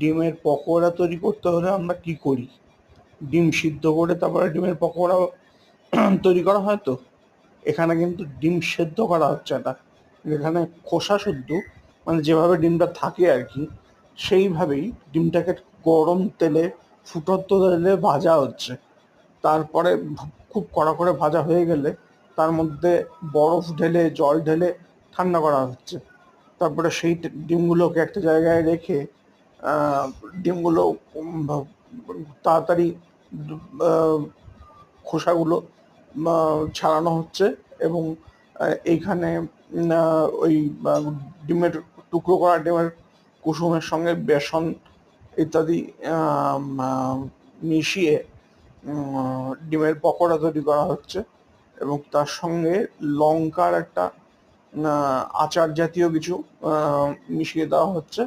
ডিমের পকোড়া তৈরি করতে হলে আমরা কি করি? ডিম সিদ্ধ করে তারপরে ডিমের পকোড়া তৈরি করা হয় তো। এখানে কিন্তু ডিম সেদ্ধ করা হচ্ছে না, এখানে খোসা শুদ্ধ, মানে যেভাবে ডিমটা থাকে আর কি, সেইভাবেই ডিমটাকে গরম তেলে, ফুটন্ত তেলে ভাজা হচ্ছে। তারপরে খুব কড়া করে ভাজা হয়ে গেলে তার মধ্যে বরফ ঢেলে, জল ঢেলে ঠান্ডা করা হচ্ছে। তারপরে সেই ডিমগুলোকে একটা জায়গায় রেখে আহ, ডিমগুলো তাড়াতাড়ি আহ, খোসাগুলো ছাড়ানো হচ্ছে। এবং এইখানে ওই ডিমের টুকরো করা ডিমের কুসুমের সঙ্গে বেসন ইত্যাদি মিশিয়ে ডিমের পকোড়া তৈরি করা হচ্ছে। এবং তার সঙ্গে লঙ্কার একটা আচার জাতীয় কিছু মিশিয়ে দেওয়া হচ্ছে।